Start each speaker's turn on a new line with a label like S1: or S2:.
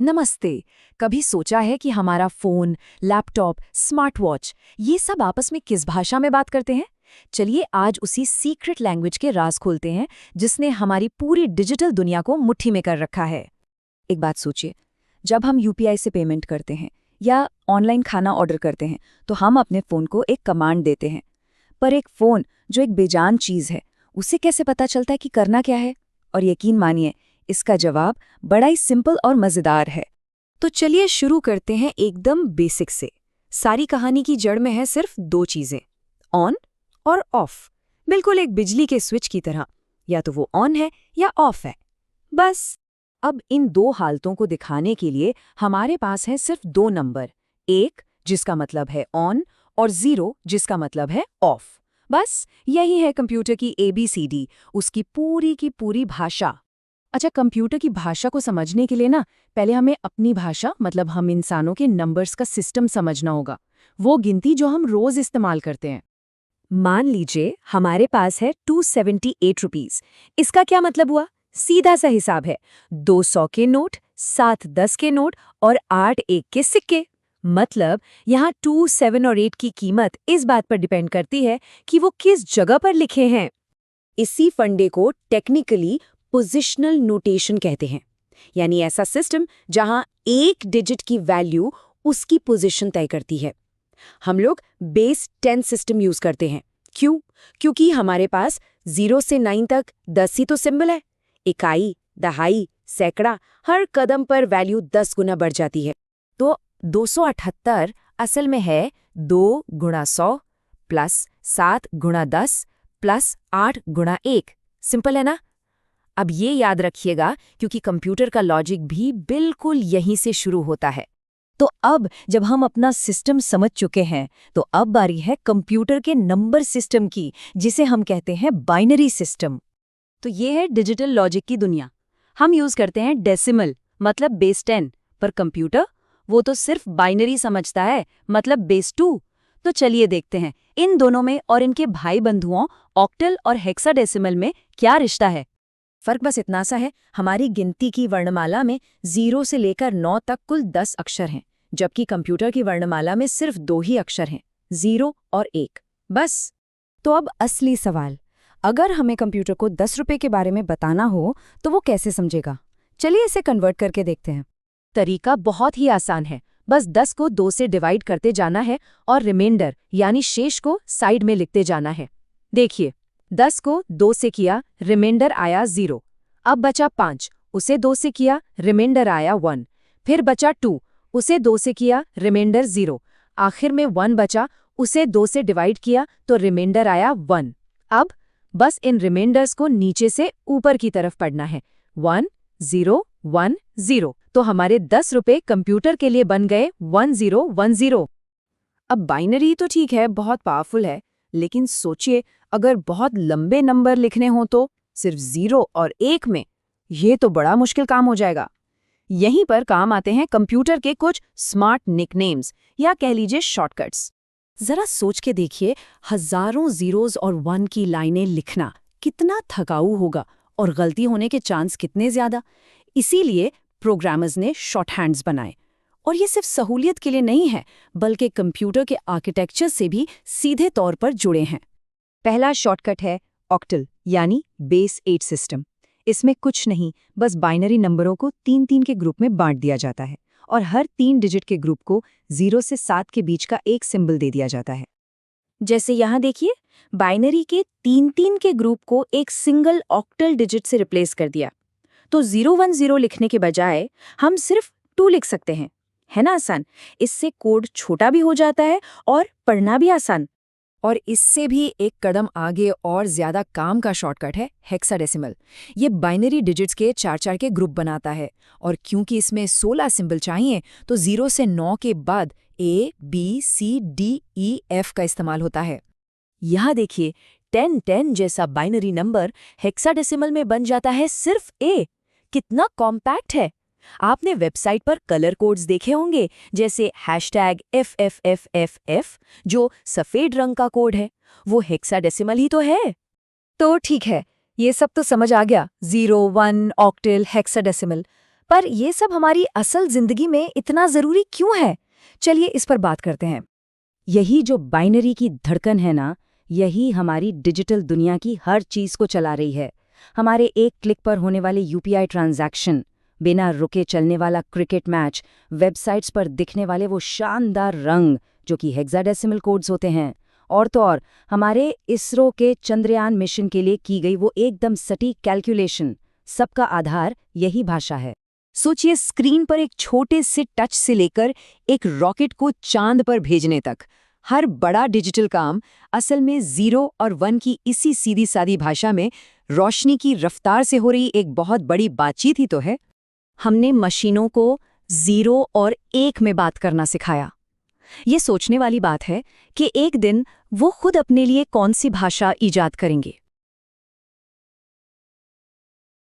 S1: नमस्ते। कभी सोचा है कि हमारा फोन, लैपटॉप, स्मार्ट वॉच ये सब आपस में किस भाषा में बात करते हैं? चलिए आज उसी सीक्रेट लैंग्वेज के राज खोलते हैं जिसने हमारी पूरी डिजिटल दुनिया को मुट्ठी में कर रखा है। एक बात सोचिए, जब हम यूपीआई से पेमेंट करते हैं या ऑनलाइन खाना ऑर्डर करते हैं तो हम अपने फोन को एक कमांड देते हैं। पर एक फोन जो एक बेजान चीज है, उसे कैसे पता चलता है कि करना क्या है? और यकीन मानिए, इसका जवाब बड़ा ही सिंपल और मजेदार है। तो चलिए शुरू करते हैं एकदम बेसिक से। सारी कहानी की जड़ में है सिर्फ दो चीजें, ऑन और ऑफ। बिल्कुल एक बिजली के स्विच की तरह, या तो वो ऑन है या ऑफ है, बस। अब इन दो हालतों को दिखाने के लिए हमारे पास है सिर्फ दो नंबर, एक जिसका मतलब है ऑन और 0 जिसका मतलब है ऑफ। बस यही है कंप्यूटर की ABCD, उसकी पूरी की पूरी भाषा। अच्छा, कंप्यूटर की भाषा को समझने के लिए ना पहले हमें अपनी भाषा मतलब हम इंसानों के नंबर्स का सिस्टम समझना होगा, वो गिनती जो हम रोज इस्तेमाल करते हैं। मान लीजिए हमारे पास है 278 रुपीज। इसका क्या मतलब हुआ? सीधा सा हिसाब है, 200 के नोट, 7 10 के नोट और 8 1 के सिक्के। मतलब यहाँ 2, 7 और 8 की कीमत इस बात पर डिपेंड करती है कि वो किस जगह पर लिखे हैं। इसी फंडे को टेक्निकली पोजिशनल नोटेशन कहते हैं, यानी ऐसा सिस्टम जहां एक डिजिट की वैल्यू उसकी पोजीशन तय करती है। हम लोग बेस 10 सिस्टम यूज करते हैं। क्यों? क्योंकि हमारे पास 0 से 9 तक 10 ही तो सिंबल है। इकाई, दहाई, सैकड़ा, हर कदम पर वैल्यू 10 गुना बढ़ जाती है। तो 278 असल में है 2 गुणा 100 प्लस 7 गुणा 10 प्लस 8 गुणा 1। सिंपल है ना? अब ये याद रखिएगा क्योंकि कंप्यूटर का लॉजिक भी बिल्कुल यहीं से शुरू होता है। तो अब जब हम अपना सिस्टम समझ चुके हैं तो अब बारी है कंप्यूटर के नंबर सिस्टम की, जिसे हम कहते हैं बाइनरी सिस्टम। तो ये है डिजिटल लॉजिक की दुनिया। हम यूज करते हैं डेसिमल मतलब बेस 10, पर कंप्यूटर वो तो सिर्फ बाइनरी समझता है मतलब बेस 2। तो चलिए देखते हैं इन दोनों में और इनके भाई बंधुओं ऑक्टल और हेक्साडेसिमल में क्या रिश्ता है। फर्क बस इतना सा है, हमारी गिनती की वर्णमाला में 0 से लेकर 9 तक कुल 10 अक्षर हैं, जबकि कंप्यूटर की वर्णमाला में सिर्फ 2 ही अक्षर हैं, 0 और 1, बस। तो अब असली सवाल, अगर हमें कंप्यूटर को 10 रुपए के बारे में बताना हो तो वो कैसे समझेगा? चलिए इसे कन्वर्ट करके देखते हैं। तरीका बहुत ही आसान है, बस 10 को 2 से डिवाइड करते जाना है और रिमाइंडर यानी शेष को साइड में लिखते जाना है। देखिए, 10 को 2 से किया, रिमाइंडर आया 0। अब बचा 5, उसे 2 से किया, रिमाइंडर आया 1। फिर बचा 2, उसे 2 से किया, रिमाइंडर 0। आखिर में 1 बचा, उसे 2 से डिवाइड किया तो रिमाइंडर आया 1। अब बस इन रिमाइंडर्स को नीचे से ऊपर की तरफ पढ़ना है, 1 0 1 0। तो हमारे 10 रुपए कंप्यूटर के लिए बन गए 1010। अब बाइनरी तो ठीक है, बहुत पावरफुल है, लेकिन सोचिए अगर बहुत लंबे नंबर लिखने हों तो सिर्फ 0 और 1 में, ये तो बड़ा मुश्किल काम हो जाएगा। यहीं पर काम आते हैं कंप्यूटर के कुछ स्मार्ट निकनेम्स या कह लीजिए शॉर्टकट्स। जरा सोच के देखिए, हजारों जीरोज और 1 की लाइनें लिखना कितना थकाऊ होगा और गलती होने के चांस कितने ज्यादा। इसीलिए प्रोग्रामर्स ने शॉर्टहैंड्स बनाए। और ये सिर्फ सहूलियत के लिए नहीं है, बल्कि कंप्यूटर के आर्किटेक्चर से भी सीधे तौर पर जुड़े हैं। पहला शॉर्टकट है ऑक्टल यानी बेस 8 सिस्टम। इसमें कुछ नहीं, बस बाइनरी नंबरों को 3-3 के ग्रुप में बांट दिया जाता है और हर 3 डिजिट के ग्रुप को 0 से 7 के बीच का एक सिंबल दे दिया जाता है। जैसे यहाँ देखिए, बाइनरी के 3-3 के ग्रुप को एक सिंगल ऑक्टल डिजिट से रिप्लेस कर दिया। तो 010 लिखने के बजाय हम सिर्फ 2 लिख सकते हैं, है ना आसान? इससे कोड छोटा भी हो जाता है और पढ़ना भी आसान। और इससे भी एक कदम आगे और ज्यादा काम का शॉर्टकट है हेक्साडेसिमल। ये बाइनरी डिजिट्स के 4-4 के ग्रुप बनाता है और क्योंकि इसमें 16 सिंबल चाहिए तो 0 से 9 के बाद A, B, C, D, E, F का इस्तेमाल होता है। यहाँ देखिए, 1010 जैसा बाइनरी नंबर हेक्साडेसिमल में बन जाता है सिर्फ A। कितना कॉम्पैक्ट है। आपने वेबसाइट पर कलर कोड्स देखे होंगे, जैसे #FFFFF जो सफेद रंग का कोड है, वो हेक्साडेसिमल ही तो है। तो ठीक है, ये सब तो समझ आ गया, 0 1 ऑक्टल हेक्साडेसिमल। पर ये सब हमारी असल जिंदगी में इतना जरूरी क्यों है? चलिए इस पर बात करते हैं।
S2: यही जो बाइनरी की धड़कन है ना, यही हमारी डिजिटल दुनिया की हर चीज को चला रही है। हमारे एक क्लिक पर होने वाले यूपीआई ट्रांजैक्शन, बिना रुके चलने वाला क्रिकेट मैच, वेबसाइट्स पर दिखने वाले वो शानदार रंग जो कि हेक्साडेसिमल कोड्स होते हैं, और तो और हमारे इसरो के चंद्रयान मिशन के लिए की गई वो एकदम सटीक कैलकुलेशन, सबका आधार यही भाषा है।
S1: सोचिए, स्क्रीन पर एक छोटे से टच से लेकर एक रॉकेट को चांद पर भेजने तक, हर बड़ा डिजिटल काम असल में 0 और 1 की इसी सीधी सादी भाषा में रोशनी की रफ्तार से हो रही एक बहुत बड़ी बातचीत ही तो है। हमने मशीनों को 0 और 1 में बात करना सिखाया। ये सोचने वाली बात है कि एक दिन वो खुद अपने लिए कौन सी भाषा ईजाद करेंगे।